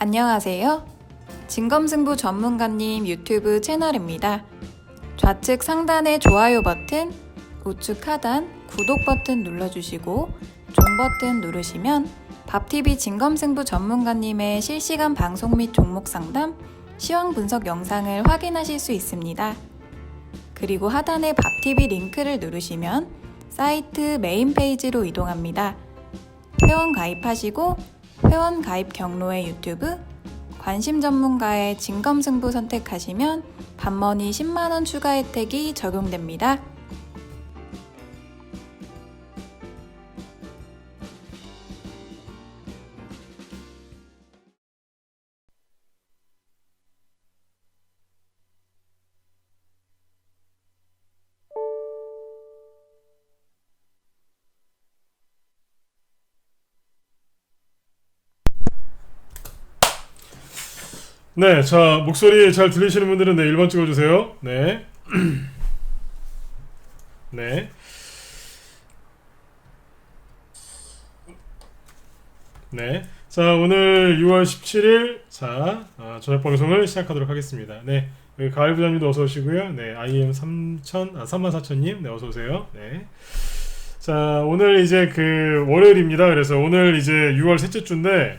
안녕하세요. 진검승부 전문가님 유튜브 채널입니다. 좌측 상단의 좋아요 버튼, 우측 하단 구독 버튼 눌러주시고 종 버튼 누르시면 밥TV 진검승부 전문가님의 실시간 방송 및 종목 상담, 시황 분석 영상을 확인하실 수 있습니다. 그리고 하단의 밥TV 링크를 누르시면 사이트 메인 페이지로 이동합니다. 회원 가입하시고 회원 가입 경로의 유튜브, 관심 전문가의 진검승부 선택하시면 밥머니 10만원 추가 혜택이 적용됩니다. 네, 자, 목소리 잘 들리시는 분들은 네, 1번 찍어주세요. 네. 네. 네. 자, 오늘 6월 17일, 자, 저녁 방송을 시작하도록 하겠습니다. 네. 여기 가을 부장님도 어서 오시고요. 네, IM 34,000님, 네, 어서 오세요. 네. 자, 오늘 이제 그 월요일입니다. 그래서 오늘 이제 6월 셋째 주인데,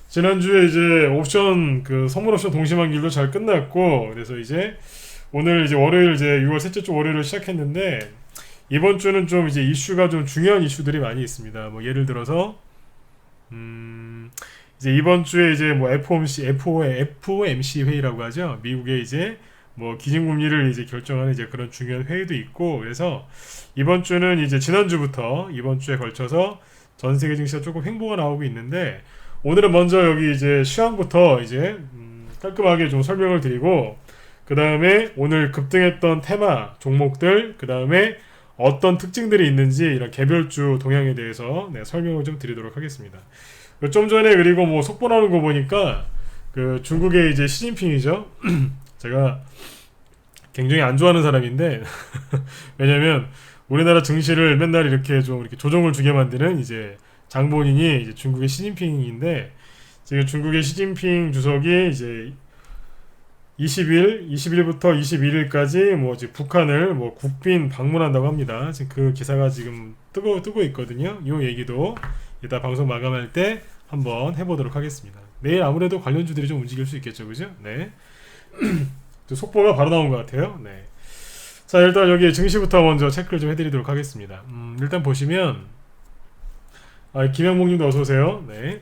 지난주에 이제 옵션 그 선물 옵션 동시만기일도 잘 끝났고, 그래서 이제 오늘 이제 월요일 이제 6월 셋째 주 월요일을 시작했는데, 이번 주는 좀 이제 이슈가 좀 중요한 이슈들이 많이 있습니다. 뭐 예를 들어서 이제 이번 주에 이제 뭐 FOMC 회의라고 하죠. 미국의 이제 뭐 기준금리를 이제 결정하는 이제 그런 중요한 회의도 있고, 그래서 이번 주는 이제 지난주부터 이번 주에 걸쳐서 전 세계 증시가 조금 횡보가 나오고 있는데, 오늘은 먼저 여기 이제 시황부터 이제 깔끔하게 좀 설명을 드리고, 그 다음에 오늘 급등했던 테마 종목들, 그 다음에 어떤 특징들이 있는지 이런 개별주 동향에 대해서 네, 설명을 좀 드리도록 하겠습니다. 좀 전에 그리고 뭐 속보 나오는 거 보니까 그 중국의 이제 시진핑이죠. 제가 굉장히 안 좋아하는 사람인데 왜냐면 우리나라 증시를 맨날 이렇게 좀 이렇게 조정을 주게 만드는 이제 장본인이 이제 중국의 시진핑인데, 지금 중국의 시진핑 주석이 이제 20일부터 21일까지 뭐 이제 북한을 뭐 국빈 방문한다고 합니다. 지금 그 기사가 지금 뜨고 있거든요. 이 얘기도 이따 방송 마감할 때 한번 해보도록 하겠습니다. 내일 아무래도 관련주들이 좀 움직일 수 있겠죠, 그죠? 네. 속보가 바로 나온 것 같아요. 네. 자, 일단 여기 증시부터 먼저 체크를 좀 해드리도록 하겠습니다. 일단 보시면 김영목님도 어서 오세요. 네.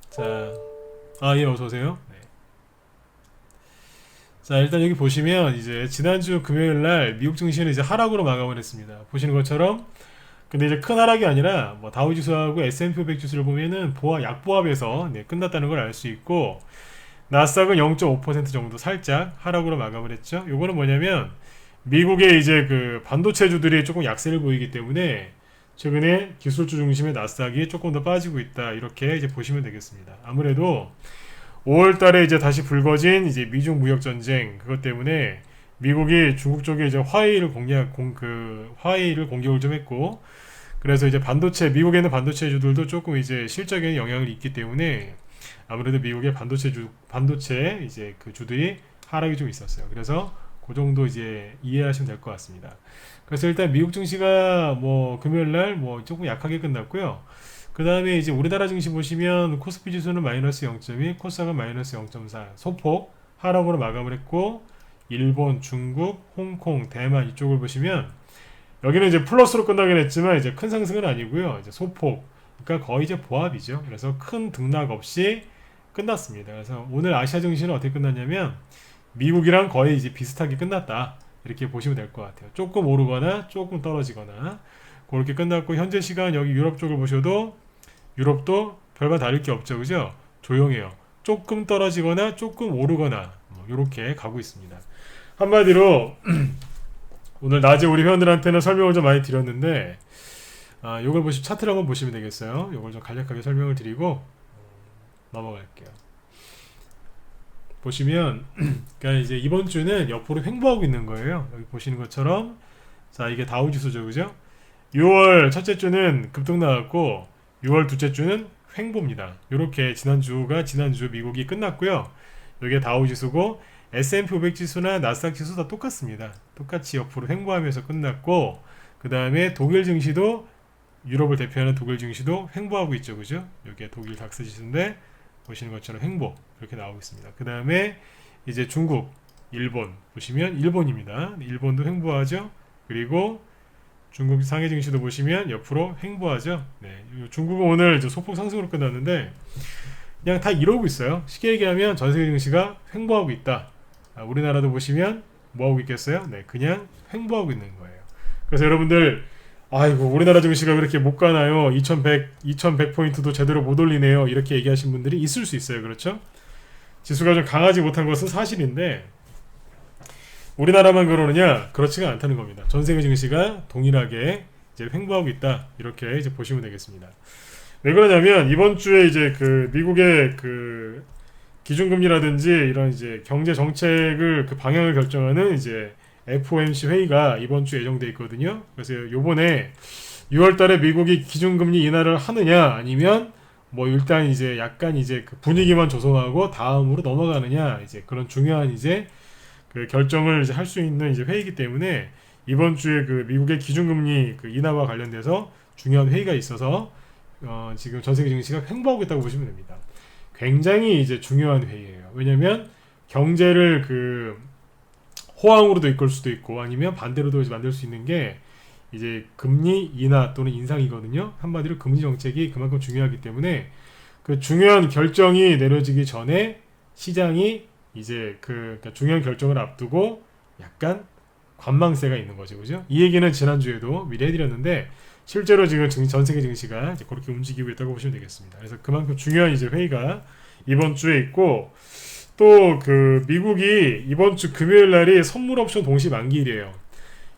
자, 예, 어서 오세요. 네. 자, 일단 여기 보시면 이제 지난주 금요일 날 미국 증시는 이제 하락으로 마감을 했습니다. 보시는 것처럼. 근데 이제 큰 하락이 아니라 뭐 다우지수하고 S&P 500 지수를 보면은 약보합에서 네, 끝났다는 걸 알 수 있고, 나스닥은 0.5% 정도 살짝 하락으로 마감을 했죠. 요거는 뭐냐면 미국의 이제 그 반도체주들이 조금 약세를 보이기 때문에 최근에 기술주 중심의 나스닥이 조금 더 빠지고 있다, 이렇게 이제 보시면 되겠습니다. 아무래도 5월달에 이제 다시 불거진 이제 미중 무역 전쟁, 그것 때문에 미국이 중국 쪽에 이제 화웨이를 공격을 좀 했고, 그래서 이제 미국에 있는 반도체주들도 조금 이제 실적에 영향을 있기 때문에 아무래도 미국의 반도체 이제 그 주들이 하락이 좀 있었어요. 그래서 그 정도 이제 이해하시면 될 것 같습니다. 그래서 일단 미국 증시가 뭐 금요일날 뭐 조금 약하게 끝났고요. 그 다음에 이제 우리나라 증시 보시면 코스피 지수는 마이너스 0.2, 코스닥은 마이너스 0.4, 소폭 하락으로 마감을 했고, 일본, 중국, 홍콩, 대만 이쪽을 보시면 여기는 이제 플러스로 끝나긴 했지만 이제 큰 상승은 아니고요. 이제 소폭, 그러니까 거의 이제 보합이죠. 그래서 큰 등락 없이 끝났습니다. 그래서 오늘 아시아 증시는 어떻게 끝났냐면 미국이랑 거의 이제 비슷하게 끝났다, 이렇게 보시면 될 것 같아요. 조금 오르거나 조금 떨어지거나 그렇게 끝났고, 현재 시간 여기 유럽 쪽을 보셔도 유럽도 별반 다를 게 없죠, 그죠? 조용해요. 조금 떨어지거나 조금 오르거나 뭐 이렇게 가고 있습니다. 한마디로 오늘 낮에 우리 회원들한테는 설명을 좀 많이 드렸는데, 요걸 차트를 한번 보시면 되겠어요. 요걸 좀 간략하게 설명을 드리고 넘어갈게요. 보시면 그러니까 이제 이번 주는 옆으로 횡보하고 있는 거예요. 여기 보시는 것처럼, 자, 이게 다우지수죠, 그죠? 6월 첫째 주는 급등 나왔고 6월 둘째 주는 횡보입니다. 이렇게 지난주 미국이 끝났고요. 여기에 다우지수고 S&P 500 지수나 나스닥 지수 다 똑같습니다. 똑같이 옆으로 횡보하면서 끝났고, 그 다음에 독일 증시도, 유럽을 대표하는 독일 증시도 횡보하고 있죠, 그죠? 여기에 독일 닥스 지수인데 보시는 것처럼 횡보 이렇게 나오고 있습니다. 그 다음에 이제 중국, 일본 보시면 일본입니다. 일본도 횡보하죠. 그리고 중국 상해 증시도 보시면 옆으로 횡보하죠. 네, 중국은 오늘 이제 소폭 상승으로 끝났는데 그냥 다 이러고 있어요. 쉽게 얘기하면 전 세계 증시가 횡보하고 있다. 우리나라도 보시면 뭐 하고 있겠어요? 네, 그냥 횡보하고 있는 거예요. 그래서 여러분들, 아이고 우리나라 증시가 왜 이렇게 못 가나요? 2100포인트도 제대로 못 올리네요. 이렇게 얘기하신 분들이 있을 수 있어요. 그렇죠? 지수가 좀 강하지 못한 것은 사실인데 우리나라만 그러느냐? 그렇지가 않다는 겁니다. 전 세계 증시가 동일하게 이제 횡보하고 있다. 이렇게 이제 보시면 되겠습니다. 왜 그러냐면 이번 주에 이제 그 미국의 그 기준금리라든지 이런 이제 경제 정책을 그 방향을 결정하는 이제 FOMC 회의가 이번 주에 예정돼 있거든요. 그래서 요번에 6월달에 미국이 기준금리 인하를 하느냐 아니면 뭐 일단 이제 약간 이제 그 분위기만 조성하고 다음으로 넘어가느냐 이제 그런 중요한 이제 그 결정을 이제 할 수 있는 이제 회의이기 때문에 이번 주에 그 미국의 기준금리 그 인하와 관련돼서 중요한 회의가 있어서 지금 전 세계 증시가 횡보하고 있다고 보시면 됩니다. 굉장히 이제 중요한 회의예요. 왜냐하면 경제를 그 호황으로도 이끌 수도 있고 아니면 반대로도 만들 수 있는 게 이제 금리 인하 또는 인상이거든요. 한마디로 금리 정책이 그만큼 중요하기 때문에 그 중요한 결정이 내려지기 전에 시장이 이제 그러니까 중요한 결정을 앞두고 약간 관망세가 있는 거죠, 그죠? 이 얘기는 지난주에도 미리 해드렸는데 실제로 지금 전 세계 증시가 이제 그렇게 움직이고 있다고 보시면 되겠습니다. 그래서 그만큼 중요한 이제 회의가 이번 주에 있고 또 그 미국이 이번 주 금요일 날이 선물 옵션 동시 만기일이에요.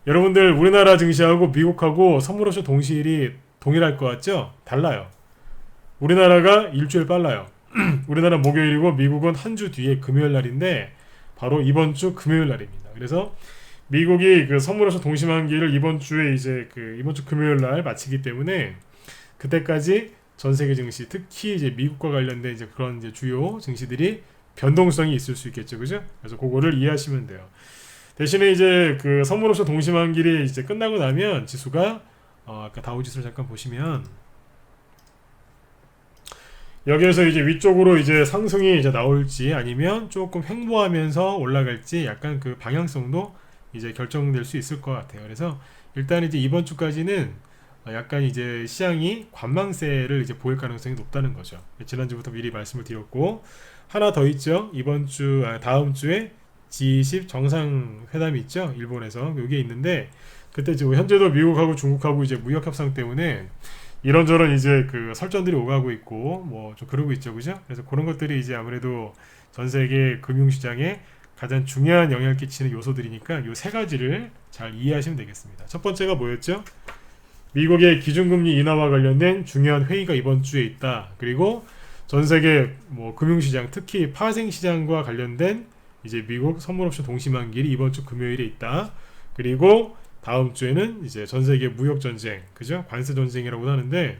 여러분들 우리나라 증시하고 미국하고 선물 옵션 동시일이 동일할 것 같죠? 달라요. 우리나라가 일주일 빨라요. 우리나라 목요일이고 미국은 한 주 뒤에 금요일 날인데 바로 이번 주 금요일 날입니다. 그래서 미국이 그 선물 옵션 동시 만기를 이번 주에 이제 그 이번 주 금요일 날 마치기 때문에 그때까지 전 세계 증시 특히 이제 미국과 관련된 이제 그런 이제 주요 증시들이 변동성이 있을 수 있겠죠, 그죠? 그래서 그거를 이해하시면 돼요. 대신에 이제 그 선물 옵션 동시 만기일이 이제 끝나고 나면 지수가 아까 다우 지수를 잠깐 보시면 여기에서 이제 위쪽으로 이제 상승이 이제 나올지 아니면 조금 횡보하면서 올라갈지 약간 그 방향성도 이제 결정될 수 있을 것 같아요. 그래서 일단 이제 이번 주까지는 약간 이제 시장이 관망세를 이제 보일 가능성이 높다는 거죠. 지난주부터 미리 말씀을 드렸고 하나 더 있죠. 이번 주 다음 주에 G20 정상회담이 있죠. 일본에서 여기에 있는데 그때 지금 현재도 미국하고 중국하고 이제 무역 협상 때문에 이런저런 이제 그 설전들이 오가고 있고 뭐 좀 그러고 있죠, 그죠? 그래서 그런 것들이 이제 아무래도 전 세계 금융시장에 가장 중요한 영향을 끼치는 요소들이니까 요 세 가지를 잘 이해하시면 되겠습니다. 첫 번째가 뭐였죠? 미국의 기준금리 인하와 관련된 중요한 회의가 이번 주에 있다. 그리고 전 세계 뭐 금융시장, 특히 파생시장과 관련된 이제 미국 선물옵션 동시만기일이 이번 주 금요일에 있다. 그리고 다음 주에는 이제 전 세계 무역 전쟁, 그죠? 관세 전쟁이라고 하는데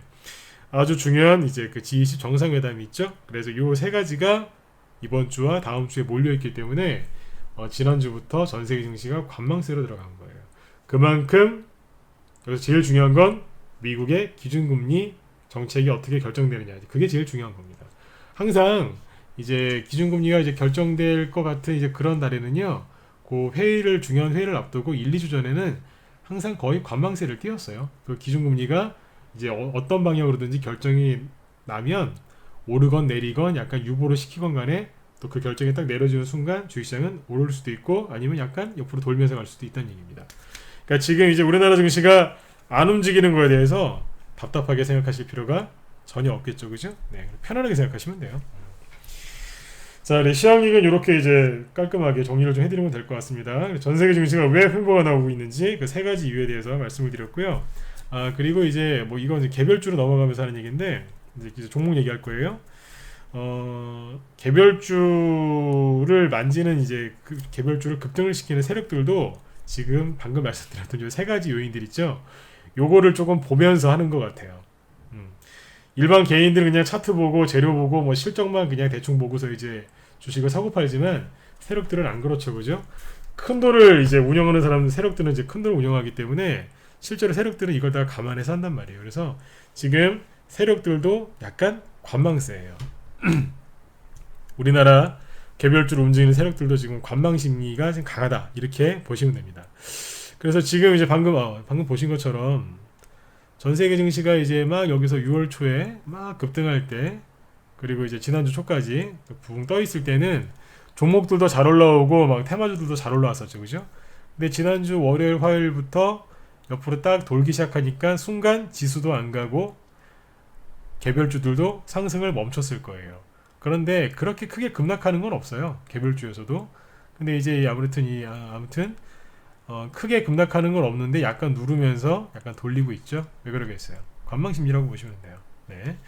아주 중요한 이제 그 G20 정상회담이 있죠. 그래서 요 세 가지가 이번 주와 다음 주에 몰려 있기 때문에 지난주부터 전 세계 증시가 관망세로 들어간 거예요. 그만큼 여기서 제일 중요한 건 미국의 기준금리 정책이 어떻게 결정되느냐. 그게 제일 중요한 겁니다. 항상 이제 기준금리가 이제 결정될 것 같은 이제 그런 날에는요. 그 회의를 중요한 회의를 앞두고 1, 2주 전에는 항상 거의 관망세를 띄웠어요. 그 기준금리가 이제 어떤 방향으로든지 결정이 나면 오르건 내리건 약간 유보를 시키건 간에 또 그 결정이 딱 내려지는 순간 주식시장은 오를 수도 있고 아니면 약간 옆으로 돌면서 갈 수도 있다는 얘기입니다. 그러니까 지금 이제 우리나라 증시가 안 움직이는 거에 대해서 답답하게 생각하실 필요가 전혀 없겠죠, 그죠? 네, 편안하게 생각하시면 돼요. 자, 네, 시황익은 이렇게 이제 깔끔하게 정리를 좀 해드리면 될 것 같습니다. 전 세계 증시가 왜 횡보가 나오고 있는지 그 세 가지 이유에 대해서 말씀을 드렸고요. 그리고 이제 뭐 이건 이제 개별주로 넘어가면서 하는 얘기인데 이제 종목 얘기할 거예요. 개별주를 만지는 이제 그 개별주를 급등을 시키는 세력들도 지금 방금 말씀드렸던 요 세 가지 요인들 있죠. 요거를 조금 보면서 하는 것 같아요. 일반 개인들은 그냥 차트 보고 재료 보고 뭐 실적만 그냥 대충 보고서 이제 주식을 사고 팔지만 세력들은 안 그렇죠, 그죠? 큰 돈을 이제 운영하는 사람들, 세력들은 이제 큰 돈을 운영하기 때문에 실제로 세력들은 이걸 다 감안해서 한단 말이에요. 그래서 지금 세력들도 약간 관망세예요. 우리나라 개별주로 움직이는 세력들도 지금 관망 심리가 지금 강하다, 이렇게 보시면 됩니다. 그래서 지금 이제 방금 보신 것처럼 전 세계 증시가 이제 막 여기서 6월 초에 막 급등할 때, 그리고 이제 지난주 초까지 붕 떠 있을 때는 종목들도 잘 올라오고 막 테마주들도 잘 올라왔었죠, 그죠? 근데 지난주 월요일 화요일부터 옆으로 딱 돌기 시작하니까 순간 지수도 안 가고 개별주들도 상승을 멈췄을 거예요. 그런데 그렇게 크게 급락하는 건 없어요, 개별주에서도. 근데 이제 아무튼 크게 급락하는 건 없는데 약간 누르면서 약간 돌리고 있죠. 왜 그러겠어요? 관망심리라고 보시면 돼요. 네.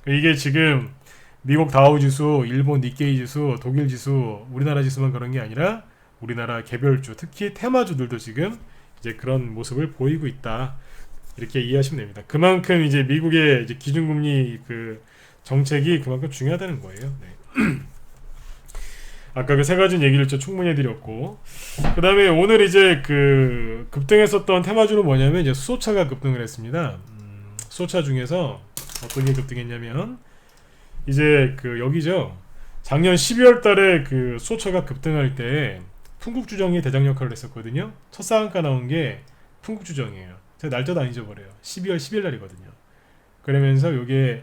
이게 지금 미국 다우 지수, 일본 니케이 지수, 독일 지수, 우리나라 지수만 그런 게 아니라 우리나라 개별주, 특히 테마주들도 지금 이제 그런 모습을 보이고 있다, 이렇게 이해하시면 됩니다. 그만큼 이제 미국의 이제 기준금리 그 정책이 그만큼 중요하다는 거예요. 네. 아까 그 세 가지 얘기를 충분히 해드렸고, 그 다음에 오늘 이제 그 급등했었던 테마주는 뭐냐면 이제 수소차가 급등을 했습니다. 수소차 중에서 어떤 게 급등했냐면 이제 그 여기죠. 작년 12월 달에 그 수소차가 급등할 때 풍국주정이 대장 역할을 했었거든요. 첫 상한가 나온 게 풍국주정이에요. 제가 날짜도 안 잊어버려요. 12월 10일 날이거든요. 그러면서 요게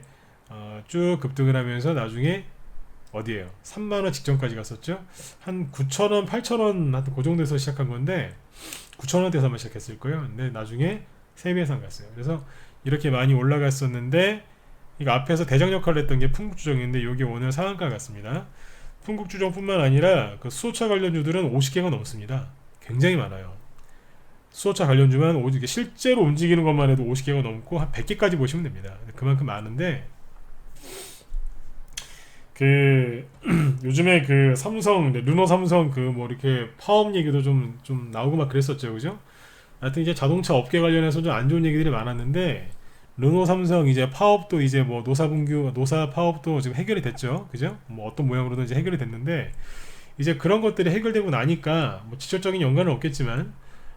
쭉 급등을 하면서 나중에 어디에요? 3만원 직전까지 갔었죠. 한 9천원, 8천원 하여튼 그 정도에서 시작한 건데 9천원대에서 아마 시작했을 거예요. 근데 나중에 3배 이상 갔어요. 그래서 이렇게 많이 올라갔었는데 이거 앞에서 대장 역할을 했던 게 풍국주정인데 여기 오늘 상한가 같습니다. 풍국주정뿐만 아니라 그 수소차 관련주들은 50개가 넘습니다. 굉장히 많아요. 수소차 관련주만 실제로 움직이는 것만 해도 50개가 넘고 한 100개까지 보시면 됩니다. 그만큼 많은데 그 요즘에 그 삼성, 르노 삼성 그 뭐 이렇게 파업 얘기도 좀 나오고 막 그랬었죠, 그죠? 하여튼 이제 자동차 업계 관련해서 좀 안 좋은 얘기들이 많았는데 르노 삼성 이제 파업도 이제 뭐 노사 파업도 지금 해결이 됐죠, 그죠? 뭐 어떤 모양으로든 이제 해결이 됐는데 이제 그런 것들이 해결되고 나니까 뭐 직접적인 연관은 없겠지만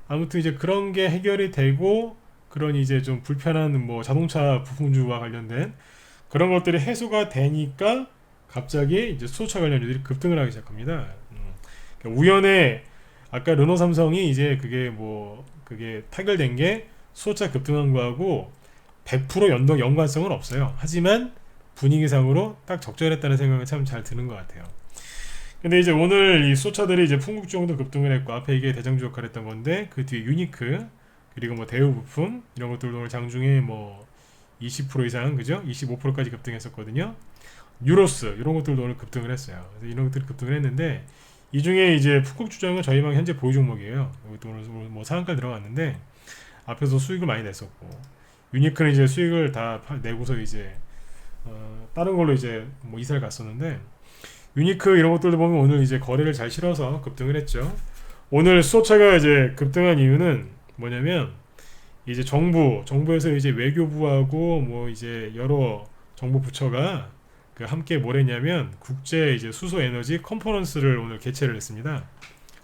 아무튼 이제 그런 게 해결이 되고 그런 이제 좀 불편한 뭐 자동차 부품주와 관련된 그런 것들이 해소가 되니까 갑자기 이제 수소차 관련주들이 급등을 하기 시작합니다. 그러니까 우연에 아까 르노 삼성이 이제 그게 타결된 게 수소차 급등한 거하고 100% 연관성은 없어요. 하지만 분위기상으로 딱 적절했다는 생각이 참 잘 드는 것 같아요. 근데 이제 오늘 이 수소차들이 이제 풍국주정도 급등을 했고 앞에 이게 대장주 역할을 했던 건데 그 뒤에 유니크 그리고 뭐 대우부품 이런 것들도 오늘 장중에 뭐 20% 이상, 그죠? 25%까지 급등했었거든요. 유로스 이런 것들도 오늘 급등을 했어요. 그래서 이런 것들이 급등을 했는데 이 중에 이제 풍국주정은 저희만 현재 보유 종목이에요. 이것도 오늘 뭐 상한가 들어갔는데 앞에서 수익을 많이 냈었고 유니크는 이제 수익을 다 내고서 이제 다른 걸로 이제 뭐 이사를 갔었는데 유니크 이런 것들도 보면 오늘 이제 거래를 잘 실어서 급등을 했죠. 오늘 수소차가 이제 급등한 이유는 뭐냐면 이제 정부에서 이제 외교부하고 뭐 이제 여러 정부 부처가 그 함께 뭘 했냐면 국제 이제 수소 에너지 컨퍼런스를 오늘 개최를 했습니다.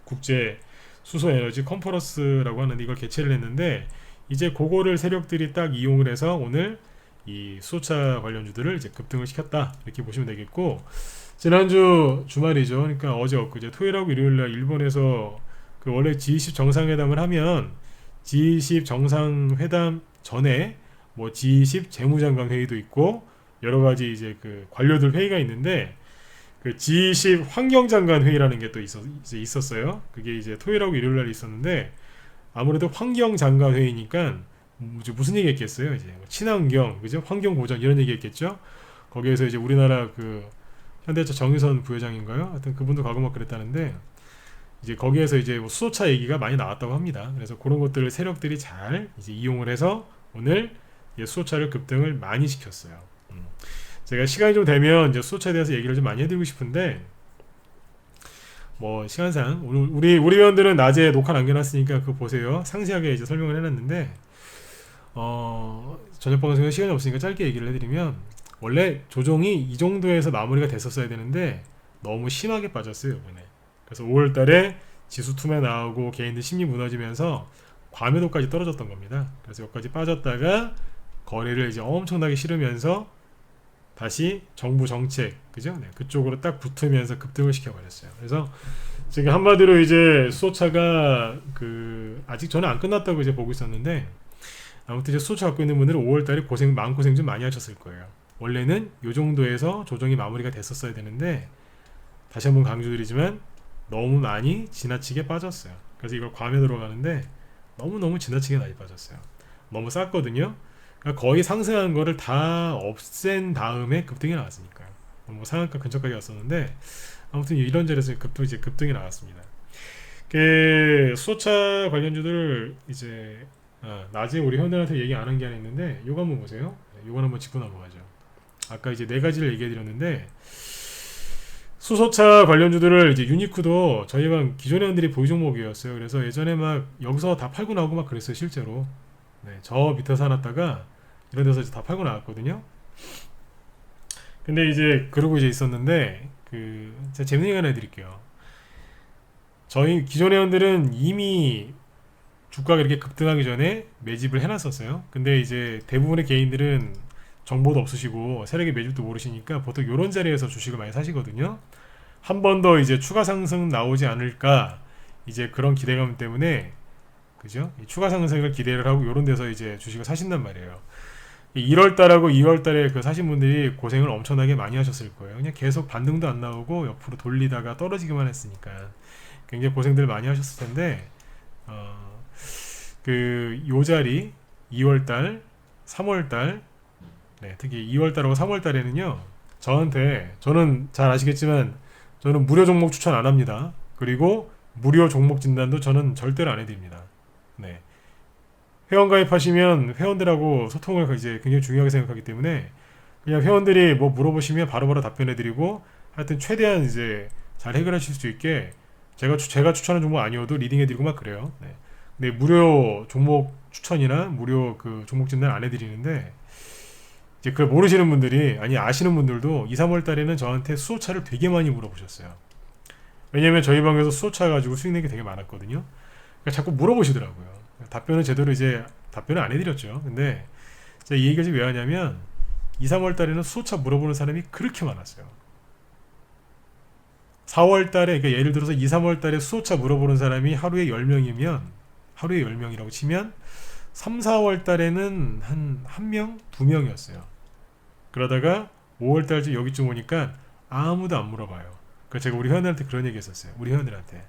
국제 수소 에너지 컨퍼런스라고 하는데 이걸 개최를 했는데 이제 그거를 세력들이 딱 이용을 해서 오늘 이 수소차 관련주들을 이제 급등을 시켰다, 이렇게 보시면 되겠고 지난주 주말이죠. 그러니까 어제 엊그제 토요일하고 일요일날 일본에서 그 원래 G20 정상회담을 하면 G20 정상회담 전에 뭐 G20 재무장관 회의도 있고 여러 가지 이제 그 관료들 회의가 있는데 그 G20 환경장관 회의라는 게 또 있었어요. 그게 이제 토요일하고 일요일날 있었는데 아무래도 환경장관 회의니까 무슨 얘기했겠어요? 이제 친환경, 그죠? 환경 보전 이런 얘기했겠죠. 거기에서 이제 우리나라 그 현대차 정의선 부회장인가요? 하여튼 그분도 가고 막 그랬다는데 이제 거기에서 이제 뭐 수소차 얘기가 많이 나왔다고 합니다. 그래서 그런 것들을 세력들이 잘 이제 이용을 해서 오늘 수소차를 급등을 많이 시켰어요. 제가 시간이 좀 되면 이제 수소차에 대해서 얘기를 좀 많이 해드리고 싶은데 뭐 시간상 우리 회원들은 낮에 녹화 남겨놨으니까 그거 보세요. 상세하게 이제 설명을 해놨는데 저녁 방송에 시간이 없으니까 짧게 얘기를 해드리면 원래 조정이 이 정도에서 마무리가 됐었어야 되는데 너무 심하게 빠졌어요 이번에. 그래서 5월달에 지수 투매 나오고 개인들 심리 무너지면서 과매도까지 떨어졌던 겁니다. 그래서 여기까지 빠졌다가 거래를 이제 엄청나게 실으면서 다시 정부 정책 그죠? 네, 그쪽으로 딱 붙으면서 급등을 시켜버렸어요. 그래서 지금 한마디로 이제 수소차가 아직 저는 안 끝났다고 이제 보고 있었는데 아무튼 이제 수소차 갖고 있는 분들은 5월달에 마음고생 좀 많이 하셨을 거예요. 원래는 이 정도에서 조정이 마무리가 됐었어야 되는데 다시 한번 강조드리지만 너무 많이 지나치게 빠졌어요. 그래서 이걸 과매도로 가는데 너무너무 지나치게 많이 빠졌어요. 너무 쌌거든요. 그러니까 거의 상승한 거를 다 없앤 다음에 급등이 나왔으니까요. 뭐 상한가 근처까지 왔었는데 아무튼 이런 자리에서 급등이 나왔습니다. 수소차 관련주들 이제 낮에 우리 회원들한테 얘기 안 한 게 하나 있는데 요거 한번 보세요. 요건 한번 짚고 넘어가죠. 아까 이제 네 가지를 얘기해 드렸는데 수소차 관련주들을 이제 유니크도 저희가 기존 회원들이 보유 종목이었어요. 그래서 예전에 막 여기서 다 팔고 나오고 막 그랬어요 실제로. 네, 저 밑에 사놨다가 이런 데서 이제 다 팔고 나왔거든요. 근데 이제 그러고 이제 있었는데 제가 재밌는 얘기 하나 해드릴게요. 저희 기존 회원들은 이미 주가가 이렇게 급등하기 전에 매집을 해놨었어요. 근데 이제 대부분의 개인들은 정보도 없으시고 세력의 매집도 모르시니까 보통 이런 자리에서 주식을 많이 사시거든요. 한 번 더 이제 추가 상승 나오지 않을까 이제 그런 기대감 때문에 그죠? 이 추가 상승을 기대를 하고 이런 데서 이제 주식을 사신단 말이에요. 1월달하고 2월달에 사신 분들이 고생을 엄청나게 많이 하셨을 거예요. 그냥 계속 반등도 안 나오고 옆으로 돌리다가 떨어지기만 했으니까 굉장히 고생들 많이 하셨을 텐데 요 자리 2월달, 3월달 네, 특히 2월달하고 3월달에는요 저는 잘 아시겠지만 저는 무료 종목 추천 안 합니다. 그리고 무료 종목 진단도 저는 절대로 안 해드립니다. 네. 회원 가입하시면 회원들하고 소통을 이제 굉장히 중요하게 생각하기 때문에 그냥 회원들이 뭐 물어보시면 바로바로 답변해드리고 하여튼 최대한 이제 잘 해결하실 수 있게 제가 추천한 종목 아니어도 리딩해드리고 막 그래요. 네. 근데 무료 종목 추천이나 무료 종목 진단 안 해드리는데 이제 그걸 모르시는 분들이 아니 아시는 분들도 2, 3월 달에는 저한테 수소차를 되게 많이 물어보셨어요. 왜냐면 저희 방에서 수소차 가지고 수익 낸 게 되게 많았거든요. 그러니까 자꾸 물어보시더라고요. 답변은 제대로 이제 답변을 안 해드렸죠. 근데 제가 이 얘기를 왜 하냐면 2, 3월 달에는 수소차 물어보는 사람이 그렇게 많았어요. 4월 달에 그러니까 예를 들어서 2, 3월 달에 수소차 물어보는 사람이 하루에 10명이면 하루에 10명이라고 치면 3, 4월 달에는 한 1명, 2명이었어요. 그러다가 5월 달쯤 여기쯤 오니까 아무도 안 물어봐요. 그래서 제가 우리 회원들한테 그런 얘기 했었어요. 우리 회원들한테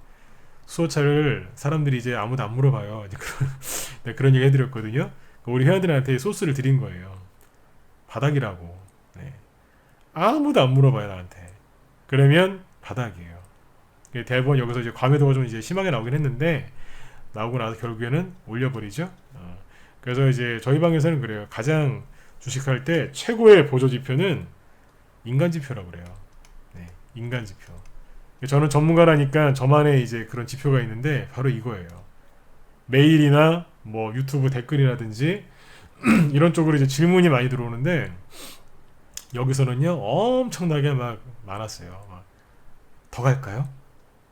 수소차를 사람들이 이제 아무도 안 물어봐요. 이제 그런 얘기 해드렸거든요. 우리 회원들한테 소스를 드린 거예요. 바닥이라고. 네. 아무도 안 물어봐요 나한테. 그러면 바닥이에요. 대부분 여기서 이제 과매도가 좀 이제 심하게 나오긴 했는데 나오고 나서 결국에는 올려버리죠. 그래서 이제 저희 방에서는 그래요. 가장 주식할 때 최고의 보조 지표는 인간 지표라고 그래요. 네, 인간 지표. 저는 전문가라니까 저만의 이제 그런 지표가 있는데 바로 이거예요. 메일이나 뭐 유튜브 댓글이라든지 이런 쪽으로 이제 질문이 많이 들어오는데 여기서는요 엄청나게 막 많았어요. 더 갈까요?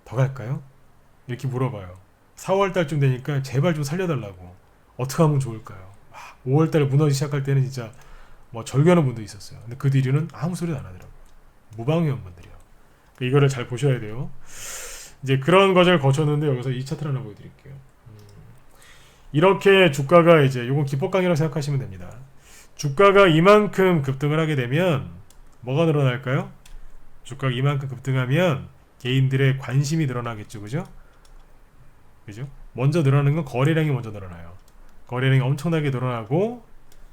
더 갈까요? 이렇게 물어봐요. 4월 달쯤 되니까 제발 좀 살려달라고. 어떻게 하면 좋을까요? 5월 달에 무너지기 시작할 때는 진짜 뭐 절규하는 분도 있었어요. 근데 그 뒤로는 아무 소리도 안 하더라고요. 무방회원분들이요. 이거를 잘 보셔야 돼요. 이제 그런 과정을 거쳤는데 여기서 이 차트를 하나 보여드릴게요. 이렇게 주가가 이제 이건 기법 강의라고 생각하시면 됩니다. 주가가 이만큼 급등을 하게 되면 뭐가 늘어날까요? 주가가 이만큼 급등하면 개인들의 관심이 늘어나겠죠, 그죠? 그죠? 먼저 늘어나는 건 거래량이 먼저 늘어나요. 거래량이 엄청나게 늘어나고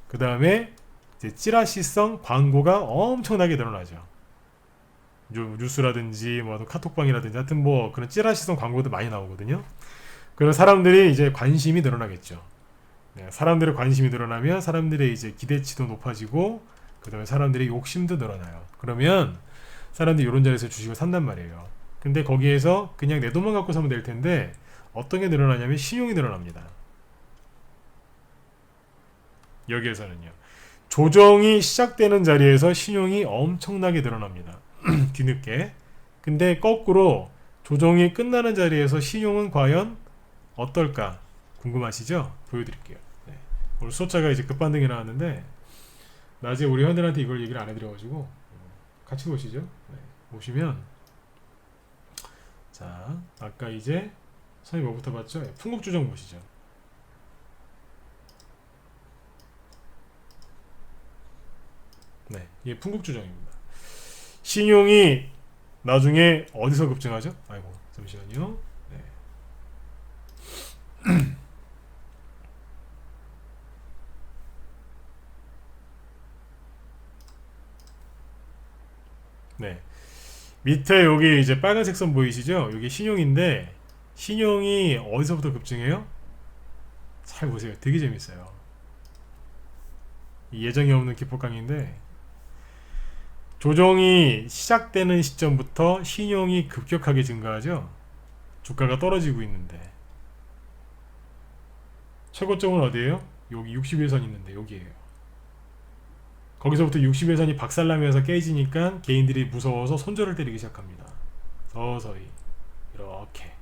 그 다음에 이제 찌라시성 광고가 엄청나게 늘어나죠. 뉴스라든지 뭐 카톡방이라든지 하여튼 뭐 그런 찌라시성 광고도 많이 나오거든요. 그런 사람들이 이제 관심이 늘어나겠죠. 네, 사람들의 관심이 늘어나면 사람들의 이제 기대치도 높아지고 그 다음에 사람들의 욕심도 늘어나요. 그러면 사람들이 이런 자리에서 주식을 산단 말이에요. 근데 거기에서 그냥 내 돈만 갖고 사면 될 텐데 어떤 게 늘어나냐면 신용이 늘어납니다. 여기에서는요. 조정이 시작되는 자리에서 신용이 엄청나게 늘어납니다. 뒤늦게. 근데 거꾸로 조정이 끝나는 자리에서 신용은 과연 어떨까 궁금하시죠? 보여드릴게요. 네. 오늘 수업자가 이제 급반등이 나왔는데 낮에 우리 현들한테 이걸 얘기를 안 해드려가지고 같이 보시죠. 네. 보시면 자 아까 이제 선생님 뭐부터 봤죠? 풍국조정 보시죠. 네, 이게 풍국조정입니다. 신용이 나중에 어디서 급증하죠? 아이고 잠시만요. 네. 네. 밑에 여기 이제 빨간색 선 보이시죠? 여기 신용인데 신용이 어디서부터 급증해요? 잘 보세요. 되게 재밌어요. 예정이 없는 기폭 강의인데 조정이 시작되는 시점부터 신용이 급격하게 증가하죠. 주가가 떨어지고 있는데 최고점은 어디예요? 여기 61선 있는데 여기에요. 거기서부터 61선이 박살나면서 깨지니까 개인들이 무서워서 손절을 때리기 시작합니다. 서서히 이렇게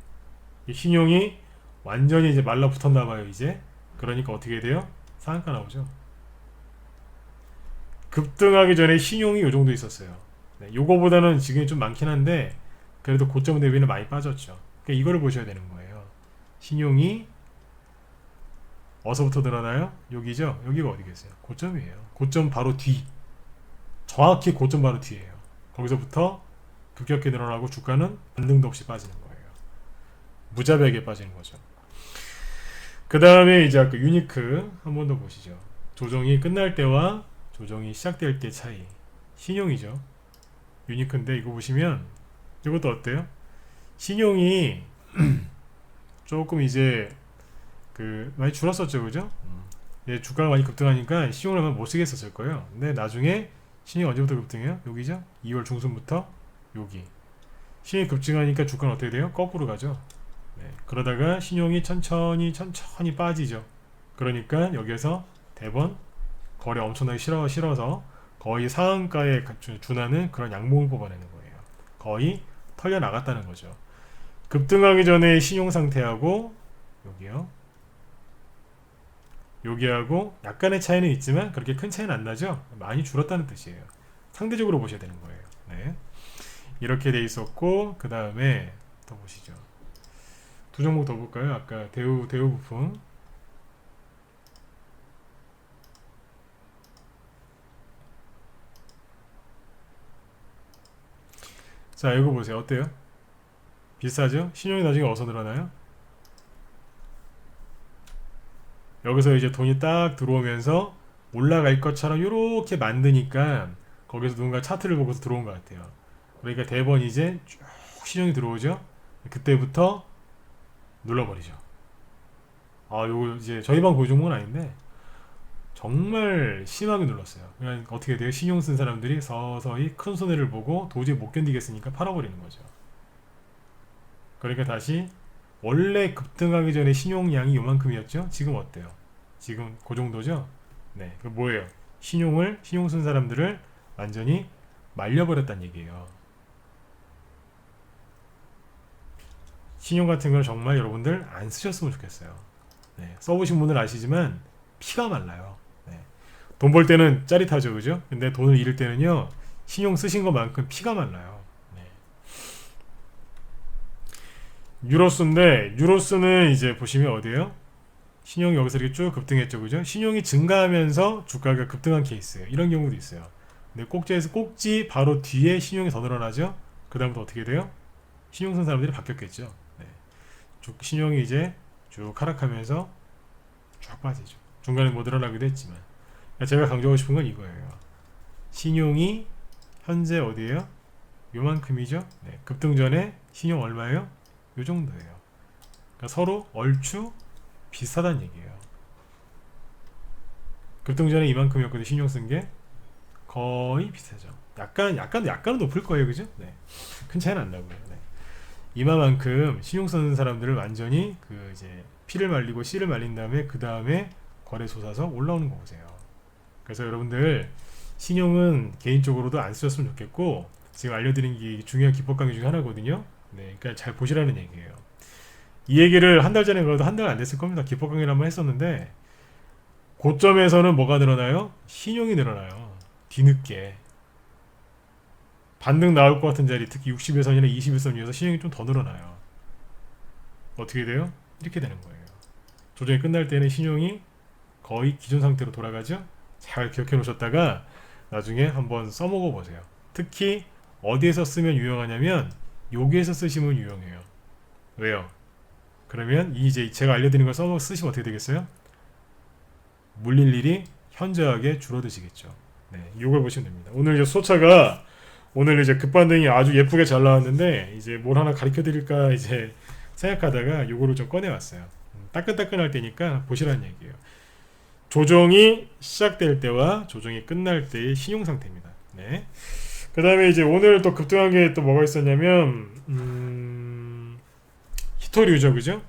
신용이 완전히 이제 말라붙었나봐요. 이제 그러니까 어떻게 돼요? 상한가 나오죠. 급등하기 전에 신용이 요 정도 있었어요. 네, 요거보다는 지금이 좀 많긴 한데 그래도 고점 대비는 많이 빠졌죠. 그러니까 이거를 보셔야 되는 거예요. 신용이 어디서부터 늘어나요? 여기죠? 여기가 어디겠어요? 고점이에요. 고점 바로 뒤. 정확히 고점 바로 뒤에요. 거기서부터 급격히 늘어나고 주가는 반등도 없이 빠지는 거예요. 무자비하게 빠지는 거죠. 그 다음에 이제 아까 유니크 한 번 더 보시죠. 조정이 끝날 때와 조정이 시작될 때 차이. 신용이죠. 유니크인데 이거 보시면 이것도 어때요? 신용이 조금 이제 많이 줄었었죠, 그죠? 주가가 많이 급등하니까 신용을 하면 못 쓰겠었을 거예요. 근데 나중에 신용이 언제부터 급등해요? 여기죠? 2월 중순부터 여기. 신용이 급증하니까 주가는 어떻게 돼요? 거꾸로 가죠. 네, 그러다가 신용이 천천히 빠지죠. 그러니까 여기에서 대번 거래 엄청나게 실어서 거의 상한가에 준하는 그런 양봉을 뽑아내는 거예요. 거의 털려 나갔다는 거죠. 급등하기 전에 신용 상태하고 여기하고 약간의 차이는 있지만 그렇게 큰 차이는 안 나죠. 많이 줄었다는 뜻이에요. 상대적으로 보셔야 되는 거예요. 네. 이렇게 돼 있었고 그 다음에 더 보시죠. 두 종목 더 볼까요? 아까 대우 부품. 자 이거 보세요. 어때요? 비슷하죠? 신용이 나중에 어디서 늘어나요? 여기서 이제 돈이 딱 들어오면서 올라갈 것처럼 이렇게 만드니까 거기서 누군가 차트를 보고서 들어온 것 같아요. 그러니까 대번 이제 쭉 신용이 들어오죠. 그때부터 눌러버리죠. 요거 이제 저희 방 고유 종목은 아닌데 정말 심하게 눌렀어요. 그러니까 어떻게 돼요? 신용 쓴 사람들이 서서히 큰 손해를 보고 도저히 못 견디겠으니까 팔아버리는 거죠. 그러니까 다시 원래 급등하기 전에 신용량이 요만큼이었죠? 지금 어때요? 지금 그 정도죠? 네, 그 뭐예요? 신용 쓴 사람들을 완전히 말려버렸다는 얘기예요. 신용 같은 걸 정말 여러분들 안 쓰셨으면 좋겠어요. 네, 써보신 분들 아시지만 피가 말라요. 네. 돈 벌 때는 짜릿하죠, 그죠? 근데 돈을 잃을 때는요, 신용 쓰신 것만큼 피가 말라요. 유로스는 이제 보시면 어디에요? 신용이 여기서 이렇게 쭉 급등했죠, 그죠? 신용이 증가하면서 주가가 급등한 케이스예요. 이런 경우도 있어요. 근데 꼭지 바로 뒤에 신용이 더 늘어나죠? 그 다음부터 어떻게 돼요? 신용 쓴 사람들이 바뀌었겠죠. 네. 신용이 이제 쭉 하락하면서 쭉 빠지죠. 중간에 뭐 늘어나기도 했지만. 그러니까 제가 강조하고 싶은 건 이거예요. 신용이 현재 어디에요? 요만큼이죠? 네. 급등 전에 신용 얼마예요? 요 정도예요. 그러니까 서로 얼추 비슷하다는 얘기예요. 급등 전에 이만큼이었거든요. 신용 쓴 게 거의 비슷하죠. 약간은 높을 거예요, 그죠? 네. 큰 차이는 안 나고요. 네. 이마만큼 신용 쓰는 사람들을 완전히 이제 P를 말리고 C를 말린 다음에 그 다음에 거래 솟아서 올라오는 거 보세요. 그래서 여러분들 신용은 개인적으로도 안 쓰셨으면 좋겠고, 지금 알려드린 게 중요한 기법 강의 중에 하나거든요. 네, 그러니까 잘 보시라는 얘기예요. 이 얘기를 한 달 전에 그래도 한 달 안 됐을 겁니다. 기법 강의를 한번 했었는데, 고점에서는 뭐가 늘어나요? 신용이 늘어나요. 뒤늦게. 반등 나올 것 같은 자리, 특히 60일선이나 21선 위에서 신용이 좀 더 늘어나요. 어떻게 돼요? 이렇게 되는 거예요. 조정이 끝날 때는 신용이 거의 기존 상태로 돌아가죠. 잘 기억해 놓으셨다가 나중에 한번 써먹어 보세요. 특히 어디에서 쓰면 유용하냐면 여기에서 쓰시면 유용해요. 왜요? 그러면 이제 제가 알려드린 걸 쓰시면 어떻게 되겠어요? 물릴 일이 현저하게 줄어드시겠죠. 네, 이걸 보시면 됩니다. 오늘 이제 수소차가 오늘 이제 급반등이 아주 예쁘게 잘 나왔는데, 이제 뭘 하나 가르쳐 드릴까 이제 생각하다가 요거를 좀 꺼내왔어요. 따끈따끈할 때니까 보시라는 얘기예요. 조정이 시작될 때와 조정이 끝날 때의 신용 상태입니다. 네. 그 다음에 이제 오늘 또 급등한 게 또 뭐가 있었냐면, 히토류죠, 그죠?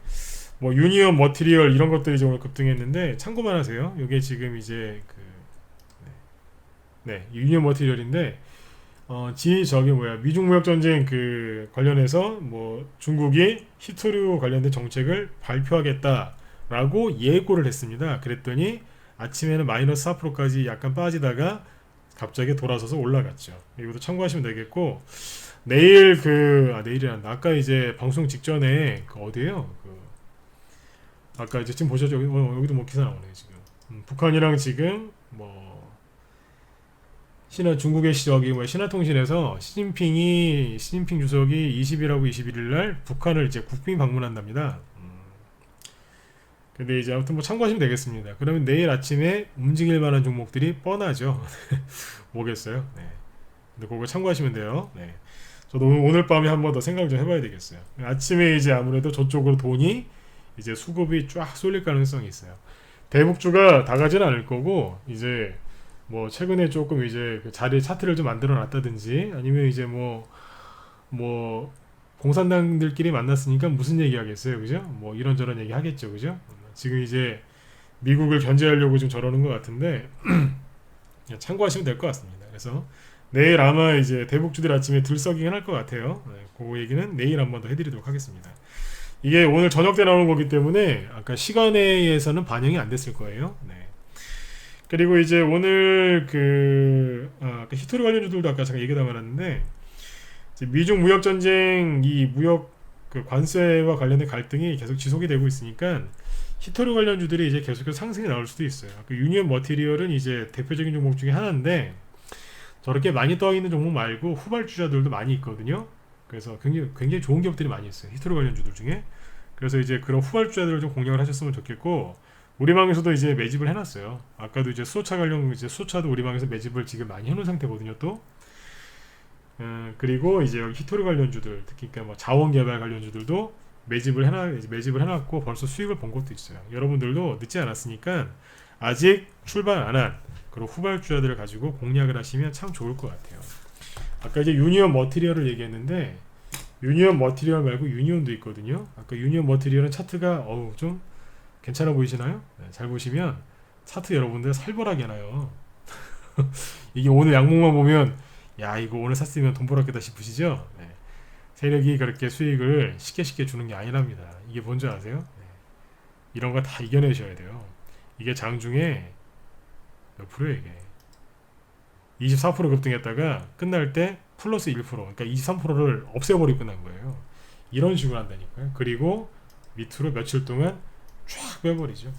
뭐 유니온 머티리얼 이런 것들이 이제 오늘 급등했는데 참고만 하세요. 이게 지금 이제 유니온 머티리얼인데, 저기 미중 무역 전쟁 그 관련해서 뭐 중국이 히토류 관련된 정책을 발표하겠다라고 예고를 했습니다. 그랬더니 아침에는 마이너스 4%까지 약간 빠지다가 갑자기 돌아서서 올라갔죠. 이것도 참고하시면 되겠고, 내일 내일이란다. 아까 이제 방송 직전에 어디에요? 아까 이제 지금 보셨죠? 여기도 뭐 기사 나오네요 지금. 북한이랑 지금 뭐 중국의 신화통신에서 시진핑 주석이 20일하고 21일 날 북한을 이제 국빈 방문한답니다. 근데 이제 아무튼 뭐 참고하시면 되겠습니다. 그러면 내일 아침에 움직일 만한 종목들이 뻔하죠. 뭐겠어요? 네. 근데 그거 참고하시면 돼요. 네. 저도 오늘 밤에 한 번 더 생각을 좀 해봐야 되겠어요. 아침에 이제 아무래도 저쪽으로 돈이 이제 수급이 쫙 쏠릴 가능성이 있어요. 대북주가 다 가지는 않을 거고, 이제 뭐 최근에 조금 이제 그 자리 차트를 좀 만들어 놨다든지, 아니면 이제 뭐 공산당들끼리 만났으니까 무슨 얘기 하겠어요, 그죠? 뭐 이런저런 얘기 하겠죠, 그죠? 지금 이제 미국을 견제하려고 좀 저러는 것 같은데 그냥 참고하시면 될 것 같습니다. 그래서 내일 아마 이제 대북주들 아침에 들썩이긴 할 것 같아요. 네, 그 얘기는 내일 한번 더 해드리도록 하겠습니다. 이게 오늘 저녁 때 나오는 거기 때문에 아까 시간에서는 반영이 안 됐을 거예요. 네. 그리고 이제 오늘 히토리 관련주들도 아까 제가 얘기다 말았는데, 미중 무역 전쟁 이 무역 관세와 관련된 갈등이 계속 지속이 되고 있으니까 히토리 관련주들이 이제 계속해서 상승이 나올 수도 있어요. 유니온 머티리얼은 이제 대표적인 종목 중에 하나인데, 저렇게 많이 떠 있는 종목 말고 후발주자들도 많이 있거든요. 그래서 굉장히 좋은 기업들이 많이 있어요, 히토리 관련주들 중에. 그래서 이제 그런 후발주자들을 좀 공략을 하셨으면 좋겠고, 우리망에서도 이제 매집을 해놨어요. 아까도 이제 수소차 관련, 이제 수소차도 우리망에서 매집을 지금 많이 해놓은 상태거든요, 또. 그리고 이제 여기 히토리 관련주들, 특히 그러니까 뭐 자원개발 관련주들도 매집을 해놨고 벌써 수익을 본 것도 있어요. 여러분들도 늦지 않았으니까 아직 출발 안 한 그런 후발주자들을 가지고 공략을 하시면 참 좋을 것 같아요. 아까 이제 유니온 머티리얼을 얘기했는데, 유니온 머티리얼 말고 유니온도 있거든요. 아까 유니온 머티리얼은 차트가 좀 괜찮아 보이시나요? 네, 잘 보시면 차트 여러분들 살벌하게 나요. 이게 오늘 양목만 보면 야, 이거 오늘 샀으면 돈 벌었겠다 싶으시죠? 네. 세력이 그렇게 수익을 쉽게 주는 게 아니랍니다. 이게 뭔지 아세요? 네. 이런 거 다 이겨내셔야 돼요. 이게 장중에 몇 프로예요, 이게? 24% 급등했다가 끝날 때 플러스 1%, 그러니까 23%를 없애버리고 끝난 거예요. 이런 식으로 한다니까요. 그리고 밑으로 며칠 동안 쫙 빼버리죠.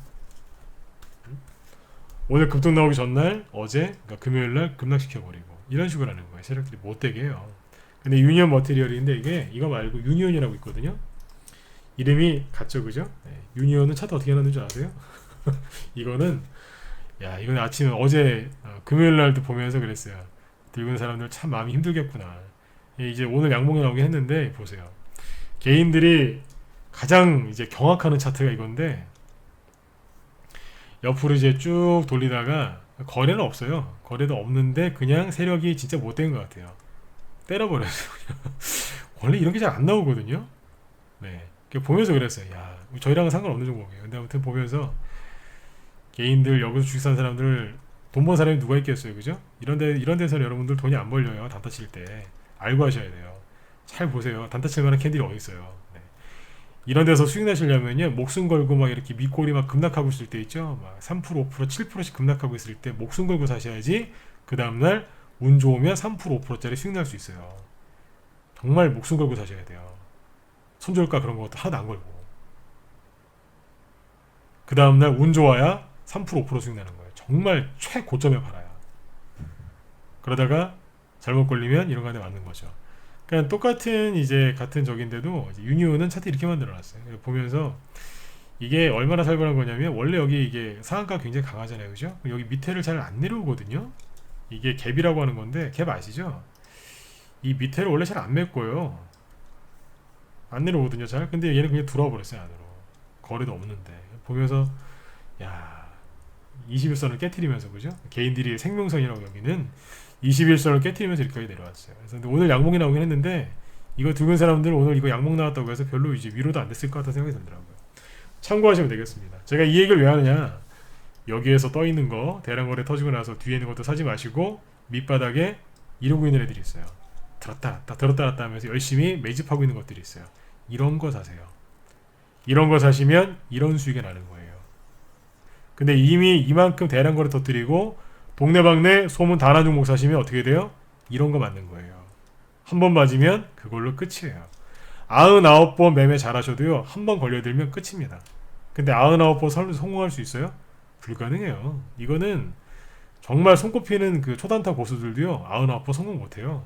오늘 급등 나오기 전날, 어제, 그러니까 금요일날 급락시켜버리고 이런 식으로 하는 거예요. 세력들이 못되게 해요. 근데 유니온 머티리얼인데 이거 말고 유니온이라고 있거든요. 이름이 같죠, 그죠? 네. 유니온은 차트 어떻게 해놨는 줄 아세요? 이거는 아침에 어제 금요일날도 보면서 그랬어요. 들고 있는 사람들 참 마음이 힘들겠구나. 이제 오늘 양봉에 나오긴 했는데 보세요. 개인들이 가장 이제 경악하는 차트가 이건데, 옆으로 이제 쭉 돌리다가 거래는 없어요. 거래도 없는데 그냥 세력이 진짜 못된 것 같아요. 때려버려요. 원래 이런 게 잘 안 나오거든요. 네, 보면서 그랬어요. 야, 저희랑은 상관없는 종목이에요. 근데 아무튼 보면서 개인들 여기서 주식 산 사람들 돈 번 사람이 누가 있겠어요, 그죠? 이런 데서는 여러분들 돈이 안 벌려요. 단타 칠 때 알고 하셔야 돼요. 잘 보세요. 단타 칠 만한 캔들이 어디 있어요. 네. 이런 데서 수익 나시려면요, 목숨 걸고 막 이렇게 밑골이 막 급락하고 있을 때 있죠, 막 3%, 5%, 7%씩 급락하고 있을 때 목숨 걸고 사셔야지 그 다음날 운 좋으면 3%, 5%짜리 수익 날 수 있어요. 정말 목숨 걸고 사셔야 돼요. 손절가 그런 것도 하나도 안 걸고. 그 다음날 운 좋아야 3%, 5% 수익 나는 거예요. 정말 최고점에 팔아야. 그러다가 잘못 걸리면 이런 거한테 맞는 거죠. 그러니까 똑같은 이제 같은 적인데도 유니온은 차트 이렇게 만들어놨어요. 보면서 이게 얼마나 살벌한 거냐면, 원래 여기 이게 상한가 굉장히 강하잖아요, 그죠? 여기 밑에를 잘 안 내려오거든요. 이게 갭이라고 하는 건데, 갭 아시죠? 이 밑에를 원래 잘 안 메꿔요. 안 내려오거든요, 잘. 근데 얘는 그냥 들어와 버렸어요, 안으로. 거래도 없는데. 보면서 야, 21선을 깨트리면서, 그죠? 개인들이 생명선이라고 여기는 21선을 깨트리면서 이렇게 내려왔어요. 그래서 근데 오늘 양봉이 나오긴 했는데, 이거 들고 있는 사람들 오늘 이거 양봉 나왔다고 해서 별로 이제 위로도 안 됐을 것 같다는 생각이 들더라고요. 참고하시면 되겠습니다. 제가 이 얘기를 왜 하느냐, 여기에서 떠 있는 거 대량거래 터지고 나서 뒤에 있는 것도 사지 마시고 밑바닥에 이러고 있는 애들이 있어요. 들었다 놨다 하면서 열심히 매집하고 있는 것들이 있어요. 이런 거 사세요. 이런 거 사시면 이런 수익이 나는 거예요. 근데 이미 이만큼 대량거래 터뜨리고 동네방네 소문 다 난 종목 사시면 어떻게 돼요? 이런 거 맞는 거예요. 한 번 맞으면 그걸로 끝이에요. 99번 매매 잘하셔도요, 한 번 걸려들면 끝입니다. 근데 99번 성공할 수 있어요? 불가능해요. 이거는 정말 손꼽히는 그 초단타 고수들도요, 99번 성공 못해요.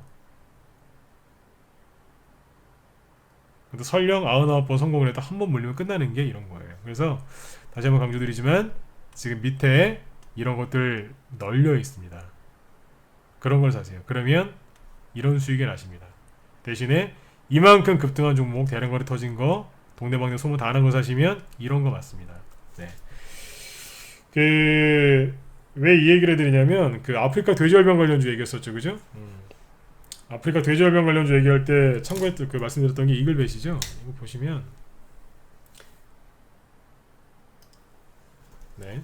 근데 설령 99번 성공을 해도 한 번 물리면 끝나는 게 이런 거예요. 그래서 다시 한번 강조드리지만, 지금 밑에 이런 것들 널려 있습니다. 그런 걸 사세요. 그러면 이런 수익이 나십니다. 대신에 이만큼 급등한 종목, 대량거래 터진 거, 동네방네 소문 다 난 거 사시면 이런 거 맞습니다. 네. 왜 이 얘기를 해드리냐면, 그 아프리카 돼지열병 관련주 얘기했었죠, 그죠? 아프리카 돼지열병 관련주 얘기할 때 참고했던, 그 말씀드렸던 게 이글벳이죠. 이거 보시면, 네,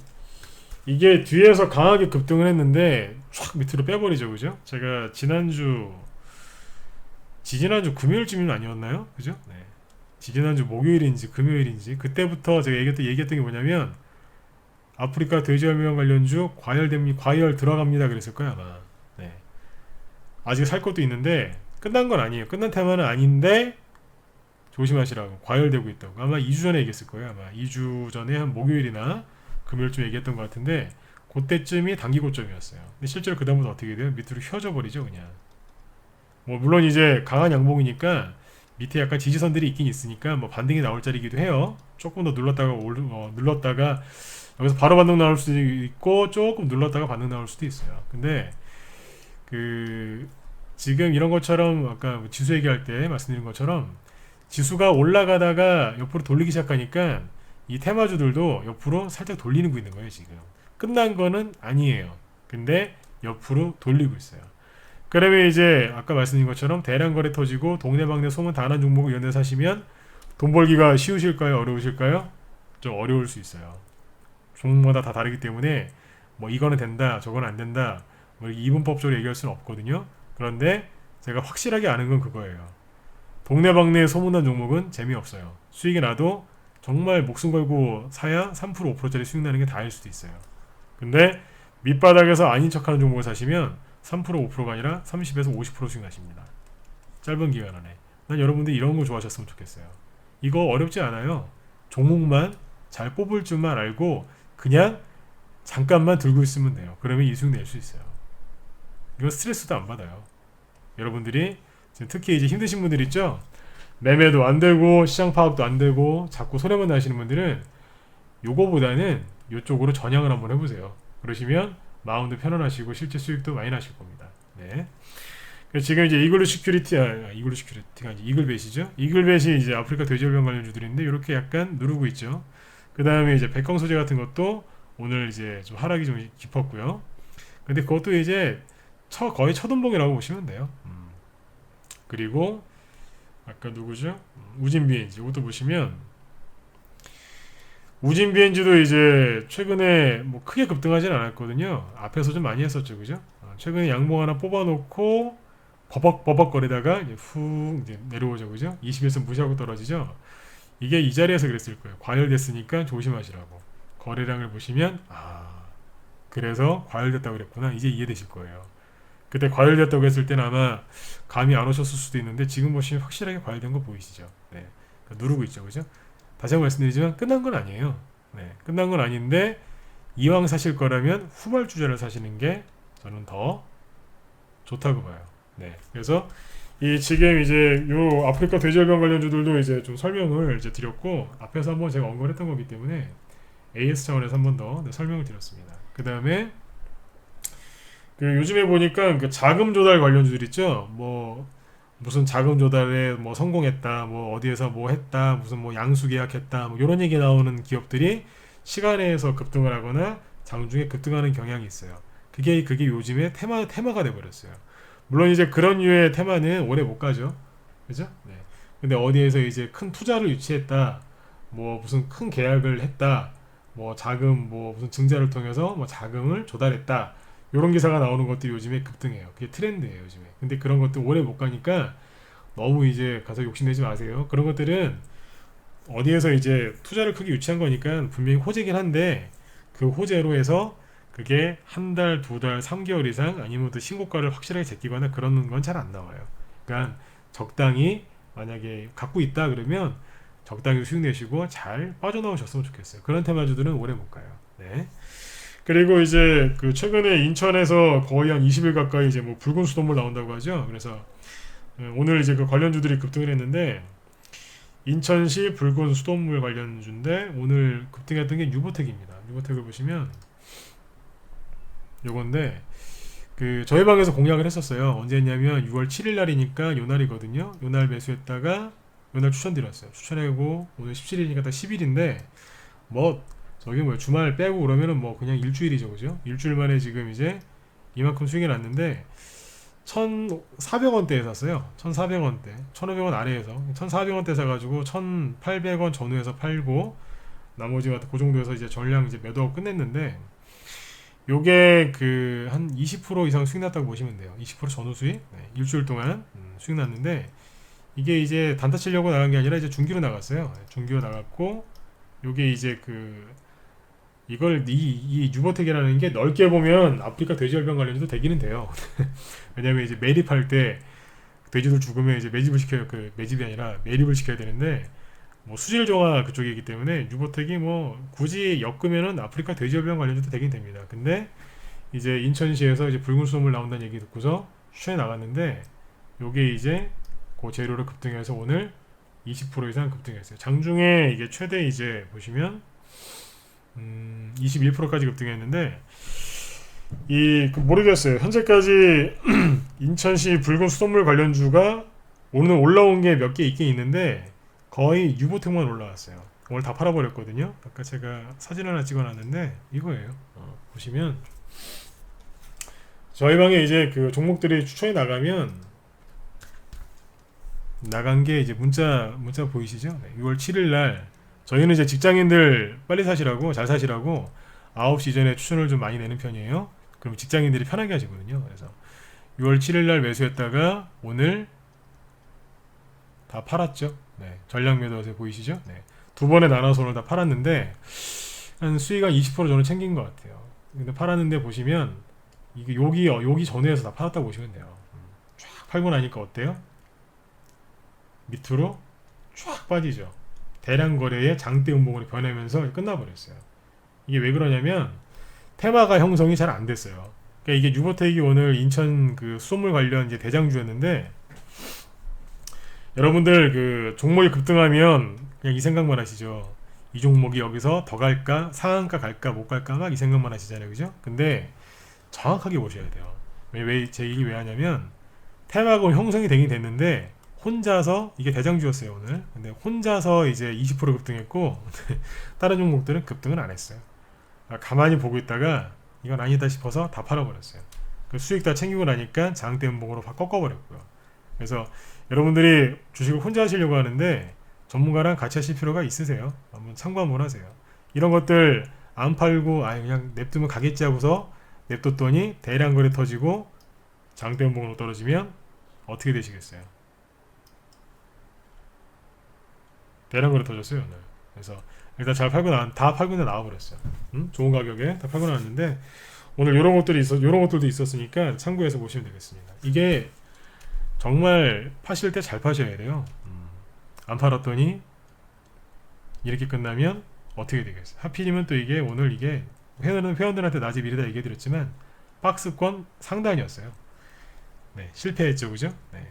이게 뒤에서 강하게 급등을 했는데 촥 밑으로 빼버리죠, 그죠? 제가 지지난주 금요일쯤이면 아니었나요, 그죠? 네. 지지난주 목요일인지 금요일인지 그때부터 제가 얘기했던 게 뭐냐면, 아프리카 돼지열병 관련주 과열 들어갑니다 그랬을 거야 아마. 네. 아직 살 것도 있는데 끝난 건 아니에요. 끝난 테마는 아닌데 조심하시라고, 과열되고 있다고. 아마 2주 전에 얘기했을 거예요. 아마 2주 전에 한 목요일이나 금요일쯤 얘기했던 것 같은데, 그때쯤이 단기 고점이었어요. 근데 실제로 그 다음부터 어떻게 돼요? 밑으로 휘어져 버리죠, 그냥. 뭐 물론 이제 강한 양봉이니까 밑에 약간 지지선들이 있긴 있으니까 뭐 반등이 나올 자리이기도 해요. 조금 더 눌렀다가 여기서 바로 반등 나올 수도 있고, 조금 눌렀다가 반등 나올 수도 있어요. 근데 지금 이런 것처럼 아까 지수 얘기할 때 말씀드린 것처럼, 지수가 올라가다가 옆으로 돌리기 시작하니까 이 테마주들도 옆으로 살짝 돌리는 거 있는 거예요. 지금 끝난 거는 아니에요. 근데 옆으로 돌리고 있어요. 그러면 이제 아까 말씀드린 것처럼 대량거래 터지고 동네방네 소문 다 난 종목을 연애 사시면 돈 벌기가 쉬우실까요? 어려우실까요? 좀 어려울 수 있어요. 종목마다 다 다르기 때문에 뭐 이거는 된다, 저거는 안 된다, 뭐 이분법적으로 얘기할 수는 없거든요. 그런데 제가 확실하게 아는 건 그거예요. 동네방네 소문난 종목은 재미없어요. 수익이 나도 정말 목숨 걸고 사야 3%, 5%짜리 수익 나는 게 다일 수도 있어요. 근데 밑바닥에서 아닌 척하는 종목을 사시면 3%, 5%가 아니라 30에서 50% 수익 나십니다. 짧은 기간 안에. 난 여러분들 이런 거 좋아하셨으면 좋겠어요. 이거 어렵지 않아요. 종목만 잘 뽑을 줄만 알고 그냥 잠깐만 들고 있으면 돼요. 그러면 이 수익 낼 수 있어요. 이거 스트레스도 안 받아요. 여러분들이 지금 특히 이제 힘드신 분들 있죠? 매매도 안 되고 시장 파악도 안 되고 자꾸 손해만 나시는 분들은 요거보다는 요쪽으로 전향을 한번 해보세요. 그러시면 마음도 편안하시고 실제 수익도 많이 나실 겁니다. 네. 지금 이제 이글베시죠? 이글벳이 이제 아프리카 돼지열병 관련주들인데 이렇게 약간 누르고 있죠. 그 다음에 이제 백광 소재 같은 것도 오늘 이제 좀 하락이 좀 깊었고요. 근데 그것도 이제 거의 첫운봉이라고 보시면 돼요. 그리고 아까 누구죠? 우진비엔지 이것도 보시면 우진 BNG도 이제 최근에 뭐 크게 급등하진 않았거든요. 앞에서 좀 많이 했었죠, 그죠? 최근에 양봉 하나 뽑아놓고 버벅버벅거리다가 이제 훅 이제 내려오죠, 그죠? 21선 무시하고 떨어지죠. 이게 이 자리에서 그랬을 거예요. 과열됐으니까 조심하시라고. 거래량을 보시면 그래서 과열됐다고 그랬구나. 이제 이해되실 거예요. 그때 과열됐다고 했을 때는 아마 감이 안 오셨을 수도 있는데 지금 보시면 확실하게 과열된 거 보이시죠? 네. 그러니까 누르고 있죠, 그죠? 다시 한번 말씀드리지만 끝난 건 아니에요. 네. 끝난 건 아닌데 이왕 사실 거라면 후발주자를 사시는 게 저는 더 좋다고 봐요. 네. 그래서 이 지금 이제 요 아프리카 돼지열병 관련주들도 이제 좀 설명을 이제 드렸고 앞에서 한번 제가 언급을 했던 거기 때문에 AS 차원에서 한번 더 설명을 드렸습니다. 그 다음에 그 요즘에 보니까 그 자금 조달 관련주들 있죠. 뭐 무슨 자금 조달에 뭐 성공했다, 뭐 어디에서 뭐 했다, 무슨 뭐 양수 계약했다, 뭐 이런 얘기 나오는 기업들이 시간에서 급등을 하거나 장중에 급등하는 경향이 있어요. 그게 요즘에 테마가 돼버렸어요. 물론 이제 그런 류의 테마는 오래 못 가죠. 그죠? 네. 근데 어디에서 이제 큰 투자를 유치했다, 뭐 무슨 큰 계약을 했다, 뭐 자금 뭐 무슨 증자를 통해서 뭐 자금을 조달했다. 이런 기사가 나오는 것들이 요즘에 급등해요. 그게 트렌드예요, 요즘에. 근데 그런 것들 오래 못 가니까 너무 이제 가서 욕심내지 마세요. 그런 것들은 어디에서 이제 투자를 크게 유치한 거니까 분명히 호재긴 한데 그 호재로 해서 그게 한 달, 두 달, 3개월 이상 아니면 또 신고가를 확실하게 제끼거나 그런 건 잘 안 나와요. 그러니까 적당히 만약에 갖고 있다 그러면 적당히 수익 내시고 잘 빠져나오셨으면 좋겠어요. 그런 테마주들은 오래 못 가요. 네. 그리고 이제 그 최근에 인천에서 거의 한 20일 가까이 이제 뭐 붉은 수돗물 나온다고 하죠. 그래서 오늘 이제 그 관련주들이 급등을 했는데 인천시 붉은 수돗물 관련주인데 오늘 급등했던 게 유보텍입니다. 유보텍을 보시면 요건데 그 저희 방에서 공략을 했었어요. 언제 했냐면 6월 7일 날이니까 요 날이거든요. 요 날 매수했다가 요 날 추천드렸어요. 추천하고 오늘 17일이니까 딱 10일인데 뭐 저기 뭐 주말 빼고 그러면은 뭐 그냥 일주일이죠, 그죠? 일주일 만에 지금 이제 이만큼 수익이 났는데 1,400원대에 샀어요. 1,400원대, 1,500원 아래에서 1,400원대 사가지고 1,800원 전후에서 팔고 나머지 그 정도에서 이제 전량 이제 매도하고 끝냈는데 요게 그 한 20% 이상 수익 났다고 보시면 돼요. 20% 전후 수익, 네, 일주일 동안 수익 났는데 이게 이제 단타 치려고 나간 게 아니라 이제 중기로 나갔어요. 중기로 나갔고 요게 이제 그 이걸 이 유보텍이라는 게 넓게 보면 아프리카 돼지열병 관련해도 되기는 돼요. 왜냐면 이제 매립할 때 돼지들 죽으면 이제 매집을 시켜요. 그 매집이 아니라 매립을 시켜야 되는데 뭐 수질 정화 그쪽이기 때문에 유보텍이 뭐 굳이 엮으면은 아프리카 돼지열병 관련해도 되긴 됩니다. 근데 이제 인천시에서 이제 붉은 수돗물 나온다는 얘기 듣고서 추천해 나갔는데 요게 이제 그 재료로 급등해서 오늘 20% 이상 급등했어요. 장중에 이게 최대 이제 보시면 21%까지 급등했는데 모르겠어요. 현재까지 인천시 붉은 수돗물 관련주가 오늘 올라온 게 몇 개 있긴 있는데 거의 유보텍만 올라왔어요. 오늘 다 팔아버렸거든요. 아까 제가 사진 하나 찍어놨는데 이거예요. 보시면 저희 방에 이제 그 종목들이 추천이 나간 게 이제 문자 보이시죠? 네, 6월 7일 날 저희는 이제 직장인들 빨리 사시라고 잘 사시라고 9시 전에 추천을 좀 많이 내는 편이에요. 그럼 직장인들이 편하게 하시거든요. 그래서 6월 7일 날 매수했다가 오늘 다 팔았죠. 네, 전량 매도세 보이시죠? 네, 두 번에 나눠서 오늘 다 팔았는데 한 수익 한 20% 저는 챙긴 것 같아요. 근데 팔았는데 보시면 이게 여기 전후에서 다 팔았다고 보시면 돼요. 쫙 팔고 나니까 어때요? 밑으로 쫙 빠지죠. 대량 거래의 장대 음봉으로 변하면서 끝나버렸어요. 이게 왜 그러냐면 테마가 형성이 잘 안 됐어요. 그러니까 이게 유보텍이 오늘 인천 그 수돗물 관련 이제 대장주였는데 여러분들 그 종목이 급등하면 그냥 이 생각만 하시죠. 이 종목이 여기서 더 갈까, 상한가 갈까, 못 갈까 막 이 생각만 하시잖아요, 그죠? 근데 정확하게 보셔야 돼요. 제 얘기 왜 하냐면 테마가 형성이 되긴 됐는데 혼자서 이게 대장주였어요 오늘. 근데 혼자서 이제 20% 급등했고 다른 종목들은 급등은 안 했어요. 가만히 보고 있다가 이건 아니다 싶어서 다 팔아버렸어요. 그 수익 다 챙기고 나니까 장대 음봉으로 꺾어버렸고요. 그래서 여러분들이 주식을 혼자 하시려고 하는데 전문가랑 같이 하실 필요가 있으세요. 한번 참고 한번 하세요. 이런 것들 안 팔고 그냥 냅두면 가겠지 하고서 냅뒀더니 대량 거래 터지고 장대음봉으로 떨어지면 어떻게 되시겠어요? 대량 거래 터졌어요 오늘. 그래서 일단 잘 팔고 다 팔고 나와버렸어요. 좋은 가격에 다 팔고 나왔는데 오늘 이런 것들도 있었으니까 참고해서 보시면 되겠습니다. 이게 정말 파실 때 잘 파셔야 돼요. 안 팔았더니 이렇게 끝나면 어떻게 되겠어요? 하필이면 또 이게 오늘 이게 회원들한테 낮에 미리 다 얘기해드렸지만 박스권 상단이었어요. 네, 실패했죠, 그죠? 네.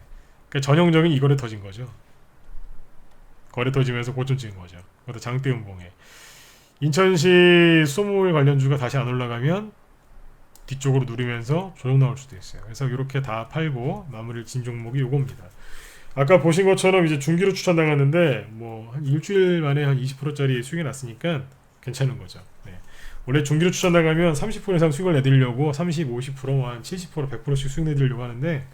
그러니까 전형적인 이거래 터진 거죠. 거래 터지면서 고점 찍은 거죠. 그것도 장대음봉에. 인천시 수돗물 관련주가 다시 안 올라가면 뒤쪽으로 누르면서 조정 나올 수도 있어요. 그래서 이렇게 다 팔고 마무리를 진 종목이 요겁니다. 아까 보신 것처럼 이제 중기로 추천당했는데 뭐 한 일주일 만에 한 20%짜리 수익이 났으니까 괜찮은 거죠. 네. 원래 중기로 추천당하면 30% 이상 수익을 내드리려고 30, 50%, 한 70%, 100%씩 수익 내드리려고 하는데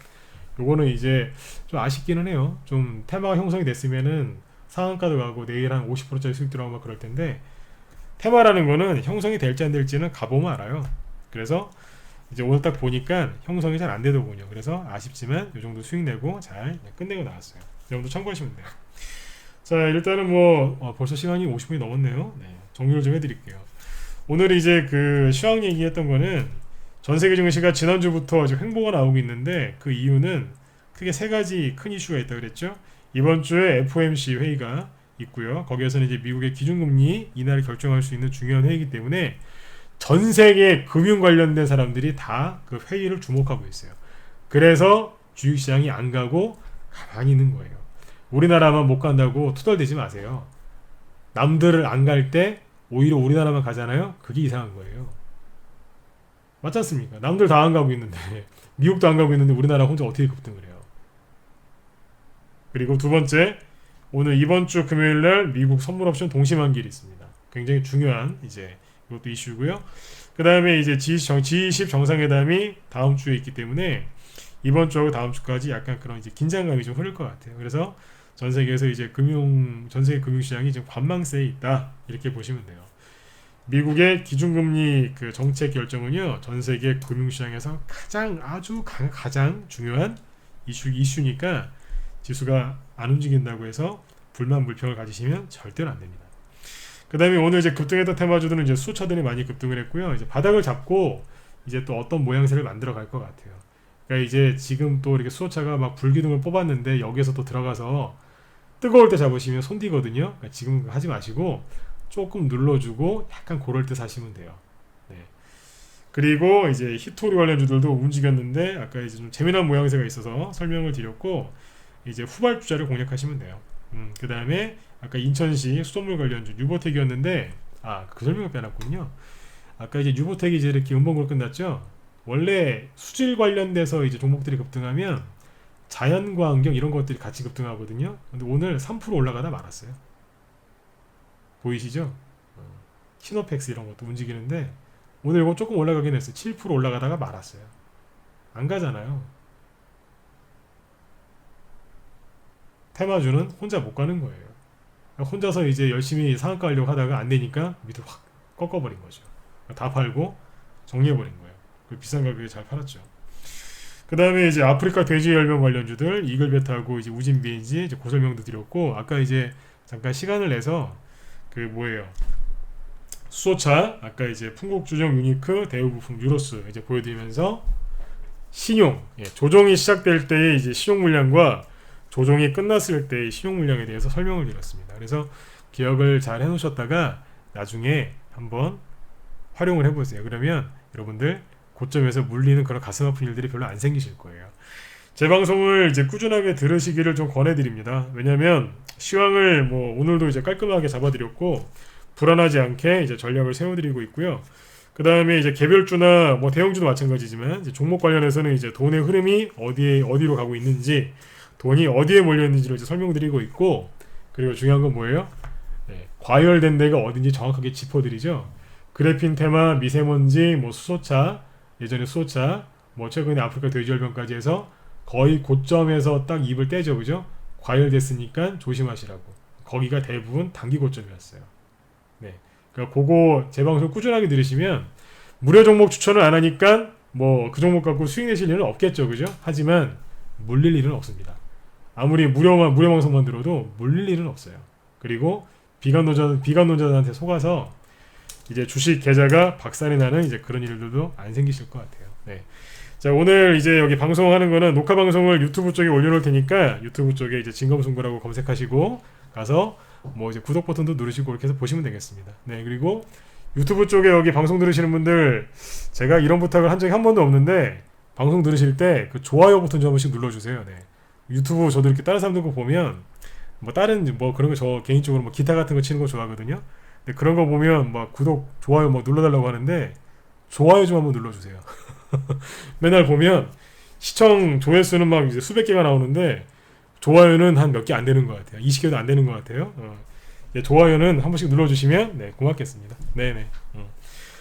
요거는 이제 좀 아쉽기는 해요. 좀 테마가 형성이 됐으면은 상한가도 가고 내일 한 50%짜리 수익 들어가고 막 그럴 텐데 테마라는 거는 형성이 될지 안 될지는 가보면 알아요. 그래서 이제 오늘 딱 보니까 형성이 잘 안 되더군요. 그래서 아쉽지만 이 정도 수익 내고 잘 끝내고 나왔어요. 여러분도 참고하시면 돼요. 자, 일단은 벌써 시간이 50분이 넘었네요. 네, 정리를 좀 해드릴게요. 오늘 이제 그 시황 얘기했던 거는 전 세계 증시가 지난주부터 지금 횡보가 나오고 있는데 그 이유는 크게 세 가지 큰 이슈가 있다고 그랬죠. 이번 주에 FOMC 회의가 있고요. 거기에서는 이제 미국의 기준금리 인하를 결정할 수 있는 중요한 회의이기 때문에 전 세계 금융 관련된 사람들이 다 그 회의를 주목하고 있어요. 그래서 주식시장이 안 가고 가만히 있는 거예요. 우리나라만 못 간다고 투덜대지 마세요. 남들을 안 갈 때 오히려 우리나라만 가잖아요. 그게 이상한 거예요. 맞지 않습니까? 남들 다 안 가고 있는데 미국도 안 가고 있는데 우리나라 혼자 어떻게 급등을 해요. 그리고 두 번째, 오늘 이번 주 금요일날 미국 선물 옵션 동시만기일이 있습니다. 굉장히 중요한 이제 이것도 이슈고요. 그 다음에 이제 G20 정상회담이 다음 주에 있기 때문에 이번 주하고 다음 주까지 약간 그런 이제 긴장감이 좀 흐를 것 같아요. 그래서 전 세계에서 이제 전 세계 금융시장이 지금 관망세에 있다 이렇게 보시면 돼요. 미국의 기준금리 그 정책 결정은요, 전 세계 금융시장에서 가장 중요한 이슈니까 지수가 안 움직인다고 해서 불만 불평을 가지시면 절대로 안 됩니다. 그 다음에 오늘 이제 급등했던 테마주들은 이제 수소차들이 많이 급등을 했고요. 이제 바닥을 잡고 이제 또 어떤 모양새를 만들어 갈 것 같아요. 그러니까 이제 지금 또 이렇게 수소차가 막 불기둥을 뽑았는데 여기에서 또 들어가서 뜨거울 때 잡으시면 손디거든요. 그러니까 지금 하지 마시고 조금 눌러주고 약간 고럴 때 사시면 돼요. 네. 그리고 이제 히토리 관련주들도 움직였는데 아까 이제 좀 재미난 모양새가 있어서 설명을 드렸고 이제 후발주자를 공략하시면 돼요. 그 다음에 아까 인천시 수돗물 관련주 뉴보텍이었는데 그 설명을 빼놨군요. 아까 이제 뉴보텍이 이제 이렇게 음봉으로 끝났죠. 원래 수질 관련돼서 이제 종목들이 급등하면 자연과 환경 이런 것들이 같이 급등하거든요. 근데 오늘 3% 올라가다 말았어요. 보이시죠? 시노펙스 이런 것도 움직이는데 오늘 이거 조금 올라가긴 했어요. 7% 올라가다가 말았어요. 안 가잖아요. 테마주는 혼자 못 가는 거예요. 혼자서 이제 열심히 상한가 하려고 하다가 안 되니까 밑으로 확 꺾어버린 거죠. 다 팔고 정리해버린 거예요. 비싼 가격에 잘 팔았죠. 그 다음에 이제 아프리카 돼지 열병 관련주들 이글베타하고 이제 우진비엔지 이제 고설명도 드렸고 아까 이제 잠깐 시간을 내서 수소차 아까 이제 풍국주정 유니크 대우부품 유로스 이제 보여드리면서 신용 조정이 시작될 때의 이제 신용 물량과 조정이 끝났을 때의 신용 물량에 대해서 설명을 드렸습니다. 그래서 기억을 잘 해놓으셨다가 나중에 한번 활용을 해보세요. 그러면 여러분들 고점에서 물리는 그런 가슴 아픈 일들이 별로 안 생기실 거예요. 제 방송을 이제 꾸준하게 들으시기를 좀 권해드립니다. 왜냐면 시황을 오늘도 이제 깔끔하게 잡아드렸고 불안하지 않게 이제 전략을 세워드리고 있고요. 그 다음에 이제 개별주나 대형주도 마찬가지지만 이제 종목 관련해서는 이제 돈의 흐름이 어디로 가고 있는지 돈이 어디에 몰려 있는지를 이제 설명드리고 있고 그리고 중요한 건 뭐예요? 과열된 데가 어딘지 정확하게 짚어드리죠. 그래핀 테마, 미세먼지, 수소차, 예전에 수소차, 최근에 아프리카 돼지열병까지 해서 거의 고점에서 딱 입을 떼죠, 그죠? 과열됐으니까 조심하시라고. 거기가 대부분 단기 고점이었어요. 네, 그러니까 그거 제 방송 꾸준하게 들으시면 무료 종목 추천을 안 하니까 뭐 그 종목 갖고 수익 내실 일은 없겠죠, 그죠? 하지만 물릴 일은 없습니다. 아무리 무료 방송만 들어도 물릴 일은 없어요. 그리고 비관론자들한테 속아서 이제 주식 계좌가 박살이 나는 이제 그런 일들도 안 생기실 것 같아요. 네. 자, 오늘 이제 여기 방송하는 거는 녹화 방송을 유튜브 쪽에 올려놓을 테니까 유튜브 쪽에 이제 진검승부라고 검색하시고 가서 뭐 이제 구독 버튼도 누르시고 이렇게 해서 보시면 되겠습니다. 네, 그리고 유튜브 쪽에 여기 방송 들으시는 분들 제가 이런 부탁을 한 적이 한 번도 없는데 방송 들으실 때 그 좋아요 버튼 좀 한 번씩 눌러주세요. 네. 유튜브 저도 이렇게 다른 사람들 거 보면 뭐 다른 뭐 그런 거 저 개인적으로 뭐 기타 같은 거 치는 거 좋아하거든요. 근데 그런 거 보면 막 구독 좋아요 뭐 눌러달라고 하는데 좋아요 좀 한번 눌러주세요. 맨날 보면 시청 조회수는 막 이제 수백 개가 나오는데 좋아요는 한 몇 개 안 되는 것 같아요. 20개도 안 되는 것 같아요. 네, 좋아요는 한 번씩 눌러주시면 네, 고맙겠습니다. 네네.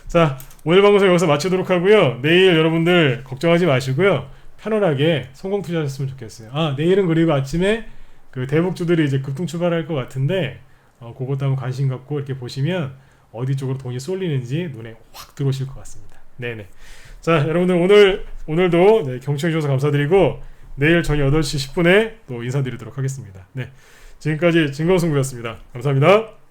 자, 오늘 방송 여기서 마치도록 하고요. 내일 여러분들 걱정하지 마시고요. 편안하게 성공 투자하셨으면 좋겠어요. 아, 내일은 그리고 아침에 그 대북주들이 이제 급등 출발할 것 같은데 그것도 한번 관심 갖고 이렇게 보시면 어디 쪽으로 돈이 쏠리는지 눈에 확 들어오실 것 같습니다. 네네. 자, 여러분들 오늘도 네, 경청해 주셔서 감사드리고 내일 저녁 8시 10분에 또 인사드리도록 하겠습니다. 네, 지금까지 진검승부였습니다. 감사합니다.